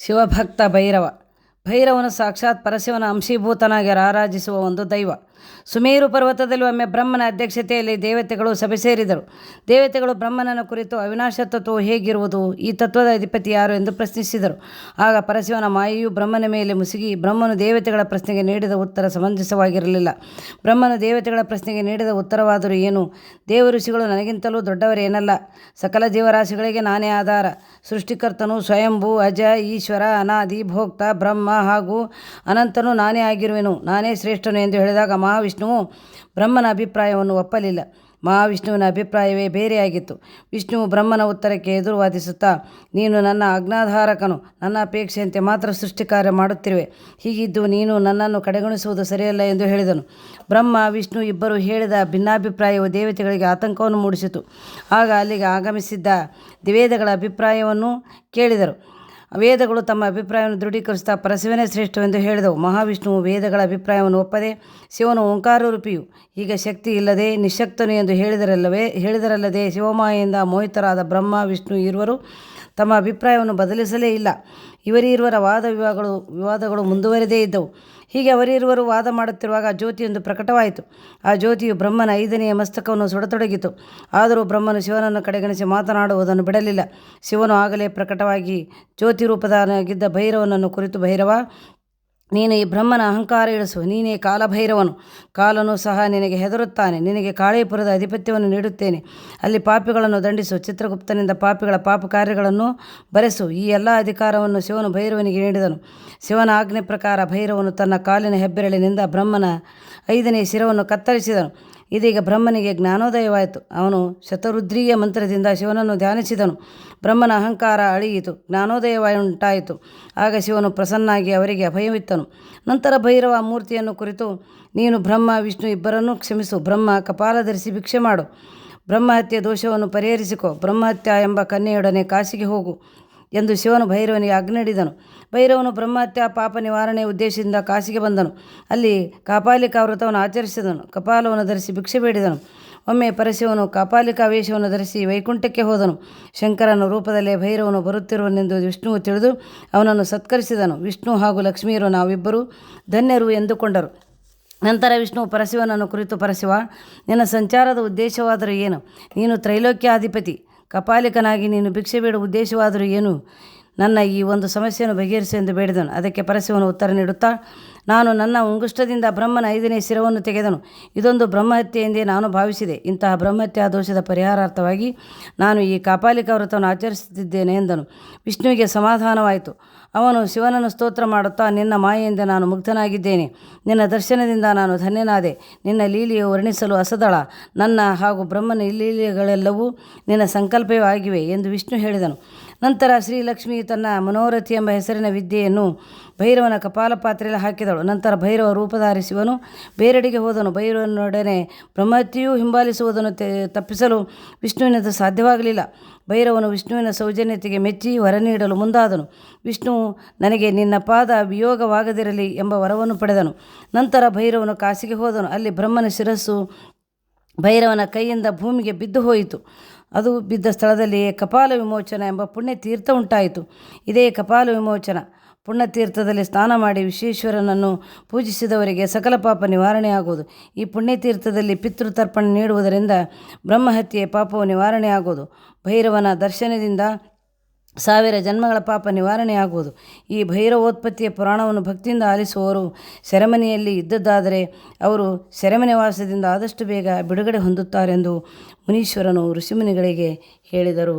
ಶಿವಭಕ್ತ ಭೈರವ. ಭೈರವನು ಸಾಕ್ಷಾತ್ ಪರಶಿವನ ಅಂಶೀಭೂತನಾಗಿ ಆರಾಧಿಸುವ ಒಂದು ದೈವ. ಸುಮೇರು ಪರ್ವತದಲ್ಲಿ ಒಮ್ಮೆ ಬ್ರಹ್ಮನ ಅಧ್ಯಕ್ಷತೆಯಲ್ಲಿ ದೇವತೆಗಳು ಸಭೆ ಸೇರಿದರು. ದೇವತೆಗಳು ಬ್ರಹ್ಮನನ್ನು ಕುರಿತು ಅವಿನಾಶ ತತ್ವವು ಹೇಗಿರುವುದು, ಈ ತತ್ವದ ಅಧಿಪತಿ ಯಾರು ಎಂದು ಪ್ರಶ್ನಿಸಿದರು. ಆಗ ಪರಶಿವನ ಮಾಯೆಯು ಬ್ರಹ್ಮನ ಮೇಲೆ ಮುಸುಗಿ ಬ್ರಹ್ಮನು ದೇವತೆಗಳ ಪ್ರಶ್ನೆಗೆ ನೀಡಿದ ಉತ್ತರ ಸಮಂಜಸವಾಗಿರಲಿಲ್ಲ. ಬ್ರಹ್ಮನು ದೇವತೆಗಳ ಪ್ರಶ್ನೆಗೆ ನೀಡಿದ ಉತ್ತರವಾದರೂ ಏನು? ದೇವ ಋಷಿಗಳು ನನಗಿಂತಲೂ ದೊಡ್ಡವರೇನಲ್ಲ. ಸಕಲ ಜೀವರಾಶಿಗಳಿಗೆ ನಾನೇ ಆಧಾರ. ಸೃಷ್ಟಿಕರ್ತನು ಸ್ವಯಂಭೂ, ಅಜ, ಈಶ್ವರ, ಅನಾದಿ, ಭೋಕ್ತ, ಬ್ರಹ್ಮ ಹಾಗೂ ಅನಂತನು ನಾನೇ ಆಗಿರುವೆನು, ನಾನೇ ಶ್ರೇಷ್ಠನು ಎಂದು ಹೇಳಿದಾಗ ಮಹಾವಿಷ್ಣುವು ಬ್ರಹ್ಮನ ಅಭಿಪ್ರಾಯವನ್ನು ಒಪ್ಪಲಿಲ್ಲ. ಮಹಾವಿಷ್ಣುವಿನ ಅಭಿಪ್ರಾಯವೇ ಬೇರೆಯಾಗಿತ್ತು. ವಿಷ್ಣುವು ಬ್ರಹ್ಮನ ಉತ್ತರಕ್ಕೆ ಎದುರು ವಾದಿಸುತ್ತಾ, ನೀನು ನನ್ನ ಆಜ್ಞಾಧಾರಕನು, ನನ್ನ ಅಪೇಕ್ಷೆಯಂತೆ ಮಾತ್ರ ಸೃಷ್ಟಿ ಕಾರ್ಯ ಮಾಡುತ್ತಿರುವೆ. ಹೀಗಿದ್ದು ನೀನು ನನ್ನನ್ನು ಕಡೆಗಣಿಸುವುದು ಸರಿಯಲ್ಲ ಎಂದು ಹೇಳಿದನು. ಬ್ರಹ್ಮ ವಿಷ್ಣು ಇಬ್ಬರು ಹೇಳಿದ ಭಿನ್ನಾಭಿಪ್ರಾಯವು ದೇವತೆಗಳಿಗೆ ಆತಂಕವನ್ನು ಮೂಡಿಸಿತು. ಆಗ ಅಲ್ಲಿಗೆ ಆಗಮಿಸಿದ್ದ ವೇದಗಳ ಅಭಿಪ್ರಾಯವನ್ನು ಕೇಳಿದರು. ವೇದಗಳು ತಮ್ಮ ಅಭಿಪ್ರಾಯವನ್ನು ದೃಢೀಕರಿಸುತ್ತಾ ಪರಶಿವನೇ ಶ್ರೇಷ್ಠವೆಂದು ಹೇಳಿದವು. ಮಹಾವಿಷ್ಣುವು ವೇದಗಳ ಅಭಿಪ್ರಾಯವನ್ನು ಒಪ್ಪದೆ, ಶಿವನು ಓಂಕಾರರೂಪಿಯು, ಈಗ ಶಕ್ತಿ ಇಲ್ಲದೆ ನಿಶಕ್ತನು ಎಂದು ಹೇಳಿದರಲ್ಲದೆ ಶಿವಮಾಯೆಯಿಂದ ಮೋಹಿತರಾದ ಬ್ರಹ್ಮ ವಿಷ್ಣು ಇರುವರು ತಮ್ಮ ಅಭಿಪ್ರಾಯವನ್ನು ಬದಲಿಸಲೇ ಇಲ್ಲ. ಇವರಿರುವರ ವಿವಾದಗಳು ಮುಂದುವರೆದೇ ಇದ್ದವು. ಹೀಗೆ ಅವರಿರುವರು ವಾದ ಮಾಡುತ್ತಿರುವಾಗ ಜ್ಯೋತಿಯೊಂದು ಪ್ರಕಟವಾಯಿತು. ಆ ಜ್ಯೋತಿಯು ಬ್ರಹ್ಮನ 5ನೆಯ ಮಸ್ತಕವನ್ನು ಸುಡತೊಡಗಿತು. ಆದರೂ ಬ್ರಹ್ಮನು ಶಿವನನ್ನು ಕಡೆಗಣಿಸಿ ಮಾತನಾಡುವುದನ್ನು ಬಿಡಲಿಲ್ಲ. ಶಿವನು ಆಗಲೇ ಪ್ರಕಟವಾಗಿ ಜ್ಯೋತಿ ರೂಪದನಾಗಿದ್ದ ಭೈರವನನ್ನು ಕುರಿತು, ಭೈರವ, ನೀನು ಈ ಬ್ರಹ್ಮನ ಅಹಂಕಾರ ಇಳಿಸು. ನೀನೇ ಕಾಲಭೈರವನು. ಕಾಲನು ಸಹ ನಿನಗೆ ಹೆದರುತ್ತಾನೆ. ನಿನಗೆ ಕಾಳೀಪುರದ ಅಧಿಪತ್ಯವನ್ನು ನೀಡುತ್ತೇನೆ. ಅಲ್ಲಿ ಪಾಪಿಗಳನ್ನು ದಂಡಿಸು. ಚಿತ್ರಗುಪ್ತನಿಂದ ಪಾಪಿಗಳ ಪಾಪ ಕಾರ್ಯಗಳನ್ನು ಬರೆಸು. ಈ ಎಲ್ಲ ಅಧಿಕಾರವನ್ನು ಶಿವನು ಭೈರವನಿಗೆ ನೀಡಿದನು. ಶಿವನ ಆಜ್ಞೆ ಪ್ರಕಾರ ಭೈರವನು ತನ್ನ ಕಾಲಿನ ಹೆಬ್ಬೆರಳಿನಿಂದ ಬ್ರಹ್ಮನ 5ನೇ ಶಿರವನ್ನು ಕತ್ತರಿಸಿದನು. ಇದೀಗ ಬ್ರಹ್ಮನಿಗೆ ಜ್ಞಾನೋದಯವಾಯಿತು. ಅವನು ಶತರುದ್ರೀಯ ಮಂತ್ರದಿಂದ ಶಿವನನ್ನು ಧ್ಯಾನಿಸಿದನು. ಬ್ರಹ್ಮನ ಅಹಂಕಾರ ಅಳಿಯಿತು, ಜ್ಞಾನೋದಯವುಂಟಾಯಿತು. ಆಗ ಶಿವನು ಪ್ರಸನ್ನಾಗಿ ಅವರಿಗೆ ಅಭಯವಿತ್ತನು. ನಂತರ ಭೈರವ ಮೂರ್ತಿಯನ್ನು ಕುರಿತು, ನೀನು ಬ್ರಹ್ಮ ವಿಷ್ಣು ಇಬ್ಬರನ್ನೂ ಕ್ಷಮಿಸು. ಬ್ರಹ್ಮ ಕಪಾಲ ಧರಿಸಿ ಭಿಕ್ಷೆ ಮಾಡು. ಬ್ರಹ್ಮಹತ್ಯೆ ದೋಷವನ್ನು ಪರಿಹರಿಸಿಕೊ. ಬ್ರಹ್ಮಹತ್ಯ ಎಂಬ ಕನ್ಯೆಯೊಡನೆ ಕಾಶಿಗೆ ಹೋಗು ಎಂದು ಶಿವನು ಭೈರವನಿಗೆ ಆಜ್ಞೆ ನೀಡಿದನು. ಭೈರವನು ಬ್ರಹ್ಮಹತ್ಯಾ ಪಾಪ ನಿವಾರಣೆಯ ಉದ್ದೇಶದಿಂದ ಕಾಶಿಗೆ ಬಂದನು. ಅಲ್ಲಿ ಕಾಪಾಲಿಕಾ ವ್ರತವನ್ನು ಆಚರಿಸಿದನು. ಕಪಾಲವನ್ನು ಧರಿಸಿ ಭಿಕ್ಷೆ ಬೇಡಿದನು. ಒಮ್ಮೆ ಪರಶಿವನು ಕಾಪಾಲಿಕಾ ವೇಷವನ್ನು ಧರಿಸಿ ವೈಕುಂಠಕ್ಕೆ ಹೋದನು. ಶಂಕರನ ರೂಪದಲ್ಲೇ ಭೈರವನು ಬರುತ್ತಿರುವನೆಂದು ವಿಷ್ಣುವು ತಿಳಿದು ಅವನನ್ನು ಸತ್ಕರಿಸಿದನು. ವಿಷ್ಣು ಹಾಗೂ ಲಕ್ಷ್ಮಿಯರು ನಾವಿಬ್ಬರೂ ಧನ್ಯರು ಎಂದುಕೊಂಡರು. ನಂತರ ವಿಷ್ಣು ಪರಶಿವನನ್ನು ಕುರಿತು, ಪರಶಿವ, ನಿನ್ನ ಸಂಚಾರದ ಉದ್ದೇಶವಾದರೂ ಏನು? ನೀನು ತ್ರೈಲೋಕ್ಯಾಧಿಪತಿ. ಕಪಾಲಿಕನಾಗಿ ನೀನು ಭಿಕ್ಷೆ ಬೇಡುವ ಉದ್ದೇಶವಾದರೂ ಏನು? ನನ್ನ ಈ ಒಂದು ಸಮಸ್ಯೆಯನ್ನು ಬಗೆಹರಿಸು ಎಂದು ಬೇಡಿದನು. ಅದಕ್ಕೆ ಪರಶಿವನು ಉತ್ತರ ನೀಡುತ್ತಾ, ನಾನು ನನ್ನ ಉಂಗುಷ್ಟದಿಂದ ಬ್ರಹ್ಮನ 5ನೇ ಶಿರವನ್ನು ತೆಗೆದನು. ಇದೊಂದು ಬ್ರಹ್ಮಹತ್ಯೆ ಎಂದೇ ನಾನು ಭಾವಿಸಿದೆ. ಇಂತಹ ಬ್ರಹ್ಮಹತ್ಯಾ ದೋಷದ ಪರಿಹಾರಾರ್ಥವಾಗಿ ನಾನು ಈ ಕಾಪಾಲಿಕಾ ವ್ರತವನ್ನು ಆಚರಿಸುತ್ತಿದ್ದೇನೆ ಎಂದನು. ವಿಷ್ಣುವಿಗೆ ಸಮಾಧಾನವಾಯಿತು. ಅವನು ಶಿವನನ್ನು ಸ್ತೋತ್ರ ಮಾಡುತ್ತಾ, ನಿನ್ನ ಮಾಯೆಯಿಂದ ನಾನು ಮುಗ್ಧನಾಗಿದ್ದೇನೆ. ನಿನ್ನ ದರ್ಶನದಿಂದ ನಾನು ಧನ್ಯನಾದೆ. ನಿನ್ನ ಲೀಲೆಯು ವರ್ಣಿಸಲು ಅಸದಳ. ನನ್ನ ಹಾಗೂ ಬ್ರಹ್ಮನ ಲೀಲೆಗಳೆಲ್ಲವೂ ನಿನ್ನ ಸಂಕಲ್ಪವೇ ಆಗಿವೆ ಎಂದು ವಿಷ್ಣು ಹೇಳಿದನು. ನಂತರ ಶ್ರೀಲಕ್ಷ್ಮಿ ತನ್ನ ಮನೋರಥಿ ಎಂಬ ಹೆಸರಿನ ವಿದ್ಯೆಯನ್ನು ಭೈರವನ ಕಪಾಲ ಪಾತ್ರೆಯಲ್ಲಿ ಹಾಕಿದಳು. ನಂತರ ಭೈರವ ರೂಪಧಾರಿ ಶಿವನು ಬೇರೆಡೆಗೆ ಹೋದನು. ಭೈರವನೊಡನೆ ಬ್ರಹ್ಮಹತ್ಯೆಯೂ ಹಿಂಬಾಲಿಸುವುದನ್ನು ತಪ್ಪಿಸಲು ವಿಷ್ಣುವಿನಿಂದ ಸಾಧ್ಯವಾಗಲಿಲ್ಲ. ಭೈರವನು ವಿಷ್ಣುವಿನ ಸೌಜನ್ಯತೆಗೆ ಮೆಚ್ಚಿ ವರ ನೀಡಲು ಮುಂದಾದನು. ವಿಷ್ಣುವು, ನನಗೆ ನಿನ್ನ ಪಾದ ವಿಯೋಗವಾಗದಿರಲಿ ಎಂಬ ವರವನ್ನು ಪಡೆದನು. ನಂತರ ಭೈರವನು ಕಾಶಿಗೆ ಹೋದನು. ಅಲ್ಲಿ ಬ್ರಹ್ಮನ ಶಿರಸ್ಸು ಭೈರವನ ಕೈಯಿಂದ ಭೂಮಿಗೆ ಬಿದ್ದು ಹೋಯಿತು. ಅದು ಬಿದ್ದ ಸ್ಥಳದಲ್ಲಿಯೇ ಕಪಾಲ ವಿಮೋಚನ ಎಂಬ ಪುಣ್ಯತೀರ್ಥ ಉಂಟಾಯಿತು. ಇದೇ ಕಪಾಲ ವಿಮೋಚನ ಪುಣ್ಯತೀರ್ಥದಲ್ಲಿ ಸ್ನಾನ ಮಾಡಿ ವಿಶ್ವೇಶ್ವರನನ್ನು ಪೂಜಿಸಿದವರಿಗೆ ಸಕಲ ಪಾಪ ನಿವಾರಣೆಯಾಗುವುದು. ಈ ಪುಣ್ಯತೀರ್ಥದಲ್ಲಿ ಪಿತೃತರ್ಪಣೆ ನೀಡುವುದರಿಂದ ಬ್ರಹ್ಮಹತ್ಯೆಯ ಪಾಪವು ನಿವಾರಣೆಯಾಗುವುದು. ಭೈರವನ ದರ್ಶನದಿಂದ 1000 ಜನ್ಮಗಳ ಪಾಪ ನಿವಾರಣೆಯಾಗುವುದು. ಈ ಭೈರವೋತ್ಪತ್ತಿಯ ಪುರಾಣವನ್ನು ಭಕ್ತಿಯಿಂದ ಆಲಿಸುವವರು ಸೆರೆಮನೆಯಲ್ಲಿ ಇದ್ದದ್ದಾದರೆ ಅವರು ಸೆರೆಮನೆ ವಾಸದಿಂದ ಆದಷ್ಟು ಬೇಗ ಬಿಡುಗಡೆ ಹೊಂದುತ್ತಾರೆಂದು ಮುನೀಶ್ವರನು ಋಷಿಮುನಿಗಳಿಗೆ ಹೇಳಿದರು.